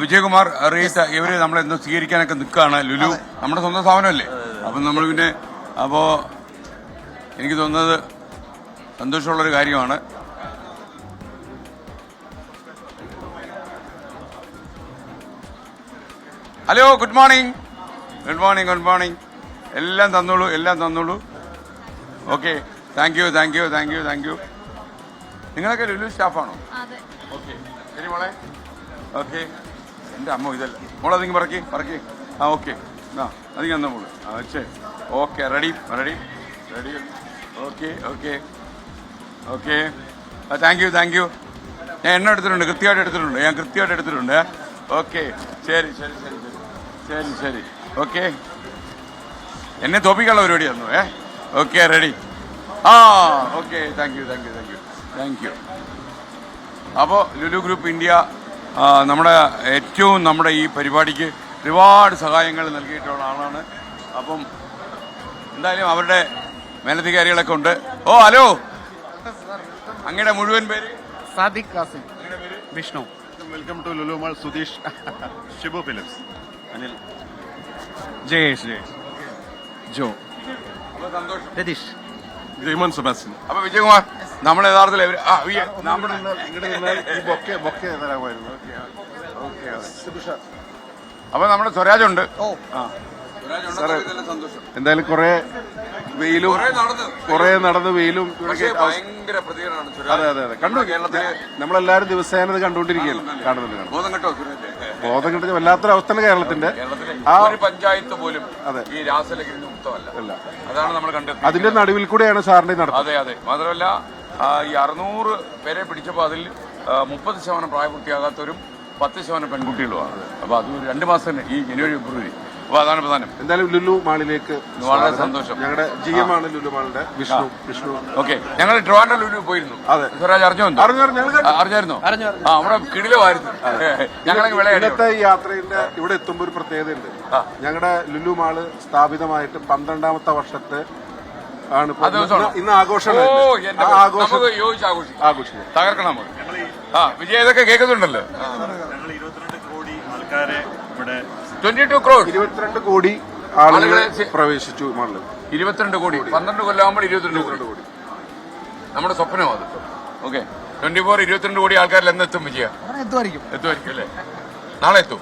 വിജയകുമാർ റീത്ത ഇവര് നമ്മളെന്തോ സ്വീകരിക്കാനൊക്കെ നിൽക്കുകയാണ്. ലുലു നമ്മുടെ സ്വന്തം സ്ഥാപനമല്ലേ, അപ്പം നമ്മൾ പിന്നെ അപ്പോൾ എനിക്ക് തോന്നുന്നത് സന്തോഷമുള്ളൊരു കാര്യമാണ്. Hello, good morning. Good morning, good morning. എല്ലാം തന്നോളൂ, എല്ലാം തന്നോളൂ. Okay, thank you, thank you, thank you, thank you. നിങ്ങളൊക്കെ ലുലു സ്റ്റാഫാണോ? ഓക്കെ, ശരി മോളെ. ഓക്കെ, എൻ്റെ അമ്മ ഇതല്ല മോളെ, അതിങ്ങ് പറക്കി പറക്കി. ആ ഓക്കെ, ആ അതിങ്ങ് തന്ന മോള്. ആ ശരി, okay, ready ready ready. Okay okay okay, thank you, thank U. ഞാൻ എണ്ണ എടുത്തിട്ടുണ്ട്, കൃത്യമായിട്ട് എടുത്തിട്ടുണ്ട്, ഞാൻ കൃത്യമായിട്ട് എടുത്തിട്ടുണ്ട്. ഓക്കെ, ശരി ശരി ശരി ശരി ശരി ശരി. ഓക്കെ, എന്നെ തോപ്പിക്കാനുള്ള പരിപാടിയായിരുന്നു. Okay, ready. ആ okay, thank you, thank you, thank you, thank you. അപ്പോൾ ലുലു ഗ്രൂപ്പ് ഇന്ത്യ നമ്മുടെ ഈ പരിപാടിക്ക് ഒരുപാട് സഹായങ്ങൾ നൽകിയിട്ടുള്ള ആളാണ്. അപ്പം എന്തായാലും അവരുടെ മേലധികാരികളൊക്കെ ഉണ്ട്. ഓ ഹലോ, അങ്ങയുടെ മുഴുവൻ പേര്? Sadiq Kasim. Vishnu. Welcome to Lulu mall. Sudheesh. Shibu Philips. Anil. Jayesh. Jo. സന്തോഷം. രതീഷ്. ജയ്മോൻ സെബാസ്റ്റ്യൻ. അപ്പൊ വിജയകുമാർ, നമ്മൾ യഥാർത്ഥത്തിൽ അപ്പൊ നമ്മുടെ സ്വരാജുണ്ട്. എന്തായാലും കുറെ വെയിലും കുറെ നടന്ന് വെയിലും ഭയങ്കര പ്രതികരണമാണ്. അതെ അതെ അതെ, കണ്ടു. കേരളത്തില് നമ്മളെല്ലാരും ദിവസേന ഇത് കണ്ടുകൊണ്ടിരിക്കുകയാണ്. കാണുന്നുണ്ട്. ബോധം കിട്ടുന്ന വല്ലാത്തൊരു അവസ്ഥയാണ് കേരളത്തിന്റെ. ആ ഒരു പഞ്ചായത്ത് പോലും ഈ രാസലഹരി മുക്തമല്ല. അതാണ് നമ്മൾ കണ്ടത്. അതിന്റെ നടുവിൽ കൂടെയാണ് സാറിന്റെ നടത്തുന്നത്. അതെ അതെ, മാത്രമല്ല ഈ 600 പേരെ പിടിച്ചപ്പോൾ അതിൽ 30% പ്രായപൂർത്തിയാകാത്തവരും 10% പെൺകുട്ടികളുമാണ്. അപ്പൊ അത് 2 മാസം ഈ ജനുവരി ഫെബ്രുവരി. അപ്പൊ അതാണ് പ്രധാനം. എന്തായാലും ലുലു മാളിലേക്ക് വളരെ സന്തോഷം. ഞങ്ങളുടെ GM ആണ് ലുലു മാളിന്റെ വിഷ്ണു. ഓക്കെ, ഞങ്ങൾ ട്രിവാൻഡ്രം ലുലു പോയിരുന്നു. അതെ, സ്വരാജ് അറിഞ്ഞായിരുന്നോ? ആ, നമ്മുടെ കിടിലമായിരുന്നു. ഞങ്ങളൊക്കെ ഇന്നത്തെ ഈ യാത്രയുടെ ഇവിടെ എത്തുമ്പോൾ ഒരു പ്രത്യേകതയുണ്ട്. ഞങ്ങളുടെ ലുലു മാള് സ്ഥാപിതമായിട്ട് 12ാമത്തെ വർഷത്തെ ആണ് ഇന്ന് ആഘോഷം. തകർക്കണം. ആ വിജയ്, ഇതൊക്കെ കേൾക്കുന്നുണ്ടല്ലോ. 22 കോടി ആളുകൾ പ്രവേശിച്ചു മാളിൽ. 22 കോടി. 12 കൊല്ലാകുമ്പോൾ 22 കോടി. നമ്മുടെ സ്വപ്നം അത്. ഓക്കെ, 22 കോടി ആൾക്കാരിൽ എന്നെത്തും വിജയ? എത്തുമായിരിക്കും അല്ലേ? നാളെ എത്തും.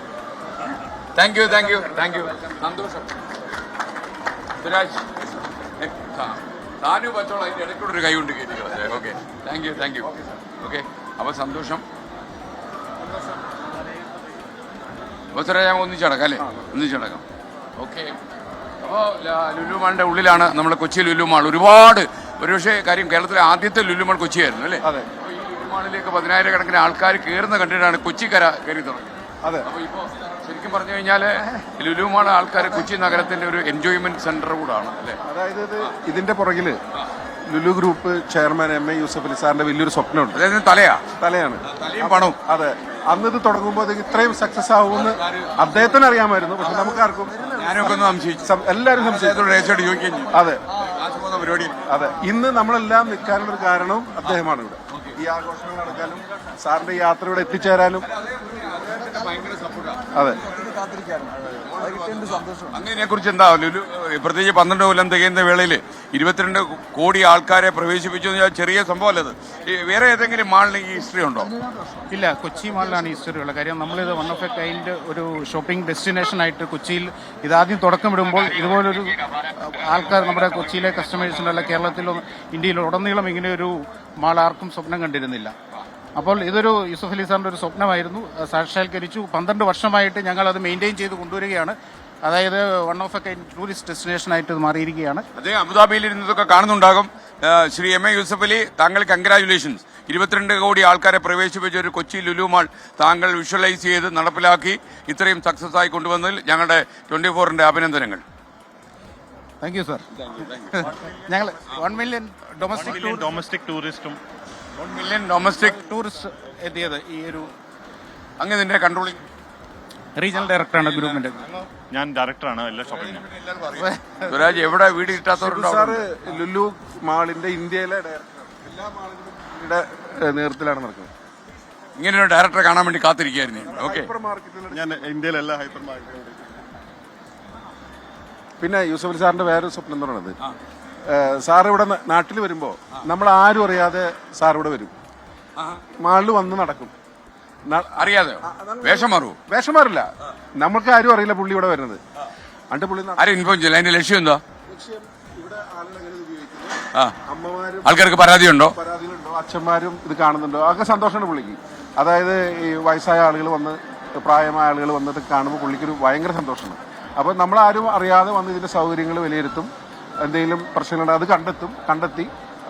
Thank you, thank you, thank you. സന്തോഷം. സുരാജ്, താനു പച്ചോളം അതിന്റെ ഇടയ്ക്കൂടെ ഒരു കൈ കൊണ്ട് കയറ്റിക്കളെ. Okay, thank you, thank you. Okay, അപ്പൊ സന്തോഷം. ഞാൻ ഒന്നിച്ചടക്കാം അല്ലേ? ഒന്നിച്ചടക്കാം. ഓക്കെ, അപ്പോൾ ലുലു മാളിന്റെ ഉള്ളിലാണ് നമ്മുടെ കൊച്ചി ലുലു മാൾ. ഒരുപാട് ഒരുപക്ഷെ കാര്യം കേരളത്തിലെ ആദ്യത്തെ ലുലു മാൾ കൊച്ചിയായിരുന്നു അല്ലേ? അതെ. ഈ ലുലു മാളിലേക്ക് 10,000 കണക്കിന് ആൾക്കാർ കയറുന്ന കണ്ടിട്ടാണ് കൊച്ചിക്കര കയറി തുടങ്ങി. അതെ. അപ്പോൾ ഇപ്പോൾ ശരിക്കും പറഞ്ഞു കഴിഞ്ഞാൽ ലുലു മാൾ ആൾക്കാർ കൊച്ചി നഗരത്തിന്റെ ഒരു എൻജോയ്മെന്റ് സെന്റർ കൂടാണ് അല്ലേ? അതായത് ഇതിന്റെ പുറകില് Lulu group chairman MA Yusuf Ali സാറിന്റെ വലിയൊരു സ്വപ്നമുണ്ട്. അതായത് തലയാണ് തലയും പണവും. അതെ, അന്ന് ഇത് തുടങ്ങുമ്പോൾ അത് ഇത്രയും സക്സസ് ആവുമെന്ന് അദ്ദേഹത്തിന് അറിയാമായിരുന്നു. പക്ഷെ നമുക്കാർക്കും, ഞാനൊക്കെ ഒന്ന് സംശയിച്ചു, എല്ലാവരും സംശയിച്ചു. അതെ അതെ, ഇന്ന് നമ്മളെല്ലാം നിൽക്കാനുള്ളൊരു കാരണവും അദ്ദേഹമാണ്. ഇവിടെ ഈ ആഘോഷങ്ങൾ നടക്കാനും സാറിന്റെ ഈ യാത്ര ഇവിടെ എത്തിച്ചേരാനും അതെ. അങ്ങനെ കുറിച്ച് എന്താ ലുലു, പ്രത്യേകിച്ച് 12 കൊല്ലം തികയുന്ന വേളയിൽ 22 കോടി ആൾക്കാരെ പ്രവേശിപ്പിച്ചു എന്ന് ചെറിയ സംഭവമല്ലത്. വേറെ ഏതെങ്കിലും മാളിന് ഈ ഹിസ്റ്ററി ഉണ്ടോ? ഇല്ല, കൊച്ചി മാളിലാണ് ഹിസ്റ്ററി ഉള്ളത്. കാര്യം നമ്മളിത് വൺ ഓഫ് എ കൈൻഡ് ഒരു ഷോപ്പിംഗ് ഡെസ്റ്റിനേഷൻ ആയിട്ട് കൊച്ചിയിൽ ഇതാദ്യം തുടക്കമിടുമ്പോൾ ഇതുപോലൊരു ആൾക്കാർ നമ്മുടെ കൊച്ചിയിലെ കസ്റ്റമേഴ്സിനുള്ള കേരളത്തിലും ഇന്ത്യയിലും ഉടനീളം ഇങ്ങനെ ഒരു മാൾ ആർക്കും സ്വപ്നം കണ്ടിരുന്നില്ല. അപ്പോൾ ഇതൊരു യൂസഫ് അലി സാറിന്റെ ഒരു സ്വപ്നമായിരുന്നു, സാക്ഷാത്കരിച്ചു. 12 വർഷമായിട്ട് ഞങ്ങൾ അത് മെയിൻറ്റെയിൻ ചെയ്ത് കൊണ്ടുവരികയാണ്. അതായത് one of A kind tourist destination ആയിട്ട് ഇത് മാറിയിരിക്കുകയാണ്. അദ്ദേഹം അബുദാബിയിൽ ഇരുന്നതൊക്കെ കാണുന്നുണ്ടാകും. ശ്രീ MA യൂസഫ് അലി, താങ്കൾ കൺഗ്രാജുലേഷൻസ്. 22 കോടി ആൾക്കാരെ പ്രവേശിപ്പിച്ച ഒരു കൊച്ചി ലുലു മാൾ താങ്കൾ വിഷ്വലൈസ് ചെയ്ത് നടപ്പിലാക്കി ഇത്രയും സക്സസ് ആയി കൊണ്ടുവന്നതിൽ ഞങ്ങളുടെ 24ന്റെ അഭിനന്ദനങ്ങൾ. Thank you sir. ഞങ്ങൾ 1 മില്യൺ ഡൊമസ്റ്റിക് ടൂറിസ്റ്റും 1 മില്യൺ ഡൊമസ്റ്റിക് ടൂറിസ്റ്റ് എത്തിയത് ഈ ഒരു അങ്ങനെ ഇതിന്റെ കൺട്രോളിംഗ് റീജിയണൽ ഡയറക്ടറാണ് ഗ്രൂപ്പിന്റെ. ഞാൻ ഡയറക്ടറാണ് എല്ലാ ഷോപ്പിംഗ്. സ്വരാജ്, എവിടെ വീട് കിട്ടാത്തവരുണ്ടോ? സാറ് ലുലു മാളിന്റെ ഇന്ത്യയിലെ ഡയറക്ടർ. എല്ലാ മാളിന്റെ നേതൃത്വത്തിലാണ് നടക്കുന്നത്. ഇങ്ങനെയൊരു ഡയറക്ടറെ കാണാൻ വേണ്ടി കാത്തിരിക്കുകയായിരുന്നു. ഓക്കെ, ഹൈപ്പർ മാർക്കറ്റിൽ ഞാൻ ഇന്ത്യയിലെല്ലാം ഹൈപ്പർ മാർക്കറ്റ്. പിന്നെ യൂസഫ് അലി സാറിന്റെ വേറൊരു സ്വപ്നം എന്ന് പറയുന്നത്, സാർ ഇവിടെ നാട്ടിൽ വരുമ്പോ നമ്മൾ ആരും അറിയാതെ സാർ ഇവിടെ വരും, മാളിൽ വന്ന് നടക്കും. അറിയാതെ വേഷം മാറുമോ? വേഷം മാറില്ല, നമ്മൾക്ക് ആരും അറിയില്ല പുള്ളി ഇവിടെ വരുന്നത്. അണ്ട് പുള്ളി ആരും ഇൻഫോം ചെയ്യില്ല. അതിന്റെ ലക്ഷ്യം എന്താ? ഇവിടെ ആളുകൾ എങ്ങനെ ഉപയോഗിക്കുന്നു, ആ, അമ്മമാരും ആൾക്കാർക്ക് പരാതിയുണ്ടോ, അച്ഛന്മാരും ഇത് കാണുന്നുണ്ടോ, അതൊക്കെ സന്തോഷമാണ് പുള്ളിക്ക്. അതായത് ഈ വയസ്സായ ആളുകൾ വന്ന്, പ്രായമായ ആളുകൾ വന്നിട്ട് കാണുമ്പോൾ പുള്ളിക്കൊരു ഭയങ്കര സന്തോഷമാണ്. അപ്പോൾ നമ്മളാരും അറിയാതെ വന്ന് ഇതിന്റെ സൗകര്യങ്ങൾ വിലയിരുത്തും, എന്തെങ്കിലും പ്രശ്നങ്ങളുണ്ട് അത് കണ്ടെത്തി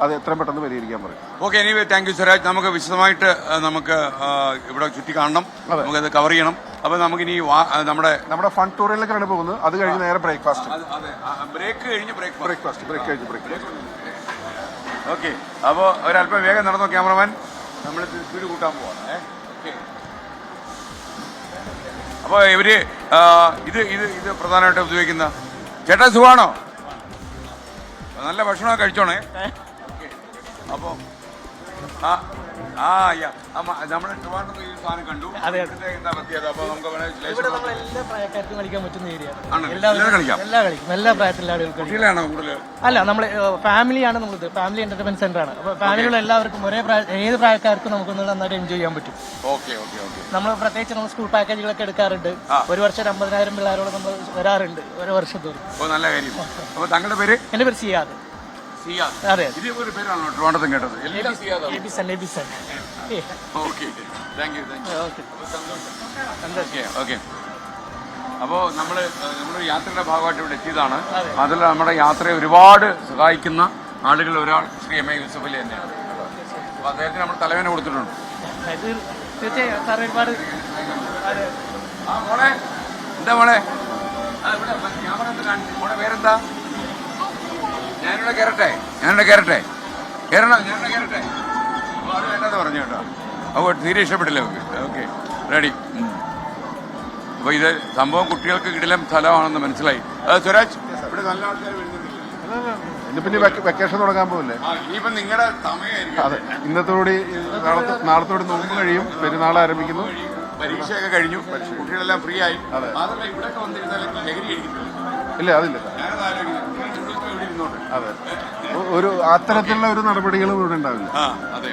അത് എത്രയും പെട്ടെന്ന് പരിഹരിക്കാൻ പറയും. Okay, anyway thank you Swaraj. നമുക്ക് വിശദമായിട്ട് നമുക്ക് ഇവിടെ ചുറ്റി കാണണം, നമുക്കത് കവർ ചെയ്യണം. അപ്പൊ നമുക്കിനി നമ്മുടെ ഫൺ ടൂറിലേക്കാണ് പോകുന്നത്. അത് കഴിഞ്ഞ് നേരെ ബ്രേക്ക്ഫാസ്റ്റ്. ബ്രേക്ക് കഴിഞ്ഞ് ബ്രേക്ക്ഫാസ്റ്റ്. ഓക്കെ, അപ്പോൾ ഒരല്പം വേഗം നടന്നോ ക്യാമറമാൻ, നമ്മൾ സ്പീഡ് കൂട്ടാൻ പോവാണ്. അപ്പോൾ ഇവര് ഇത് പ്രധാനമായിട്ട് ഉപയോഗിക്കുന്ന ചേട്ടാ സുഖമാണോ? നല്ല ഭക്ഷണമൊക്കെ കഴിച്ചോണേ. അപ്പോ നമ്മുടെ ട്രിവാൻഡ്രത്ത് ഈ സാധനം കണ്ടു. എന്താ പ്രത്യേകത? അപ്പൊ നമുക്ക് ഇവിടെ നമ്മൾ എല്ലാ പ്രായക്കാർക്കും കളിക്കാൻ പറ്റുന്ന ഏരിയയാണ്. കളിക്കാം. എല്ലാ പ്രായത്തിലുള്ള ആളുകൾക്ക് കുട്ടികളാണോ കൂടുതൽ? അല്ല, നമ്മൾ ഫാമിലിയാണ്, നമ്മളിത് ഫാമിലി എന്റർടൈൻമെന്റ് സെന്റർ ആണ്. അപ്പൊ ഫാമിലിയുള്ള എല്ലാവർക്കും ഏത് പ്രായക്കാർക്കും നമുക്കൊന്ന് നന്നായിട്ട് എൻജോയ് ചെയ്യാൻ പറ്റും. ഓക്കെ. നമ്മൾ പ്രത്യേകിച്ച് നമ്മൾ സ്കൂൾ പാക്കേജുകളൊക്കെ എടുക്കാറുണ്ട്. ഒരു വർഷം 50,000 പിള്ളേരോട് നമ്മൾ വരാറുണ്ട് ഒരു വർഷം തോറും. നല്ല കാര്യം. അപ്പൊ താങ്കളുടെ പേര്? എന്റെ പേര് സിയാദ്. അതെ, ഇതേപോലെ പേരാണോ ട്രിവാൻഡ്രത്തും കേട്ടത്? ഓക്കെ. അപ്പോൾ നമ്മുടെ യാത്രയുടെ ഭാഗമായിട്ട് ഇവിടെ എത്തിയതാണ്. അതിൽ നമ്മുടെ യാത്രയെ ഒരുപാട് സഹായിക്കുന്ന ആളുകൾ ഒരാൾ ശ്രീ എം എ യൂസഫ് അലി തന്നെയാണ്. അപ്പോൾ അദ്ദേഹത്തിന് നമ്മൾ തലവേന കൊടുത്തിട്ടുണ്ട്. തീർച്ചയായും സാർ ഒരുപാട്. മോളെ എന്താ മോളെ? ക്യാമറ ഒന്ന് കാണിച്ചു. മോളെ പേരെന്താ? ഞാനിവിടെ കയറട്ടെ? കയറണം. അപ്പോൾ അത് വേണ്ടത് പറഞ്ഞു കേട്ടോ. അപ്പോൾ തീരെ ഇഷ്ടപ്പെട്ടില്ല. Okay, ready. അപ്പോൾ ഇത് സംഭവം കുട്ടികൾക്ക് കിടിലം സ്ഥലമാണെന്ന് മനസ്സിലായി. സ്വരാജ്, ഇവിടെ നല്ല ആൾക്കാർ വരുന്നുണ്ട്. പിന്നെ വെക്കേഷൻ തുടങ്ങാൻ പോകില്ലേ? ഇനിയിപ്പം നിങ്ങളുടെ സമയമായിരിക്കും. അതെ, ഇന്നത്തോടെ നാളത്തോടെ നോമ്പ് കഴിയും, പെരുന്നാൾ ആരംഭിക്കുന്നു, പരീക്ഷയൊക്കെ കഴിഞ്ഞു, കുട്ടികളെല്ലാം ഫ്രീ ആയി. അതല്ല, ഇവിടെ വന്നിരുന്നാൽ ലഹരി കഴിക്കുന്നില്ല. ഇല്ല, അതില്ല. അതെ, ഒരു അത്തരത്തിലുള്ള ഒരു നടപടികളും ഇവിടെ ഉണ്ടാവില്ല. അതെ.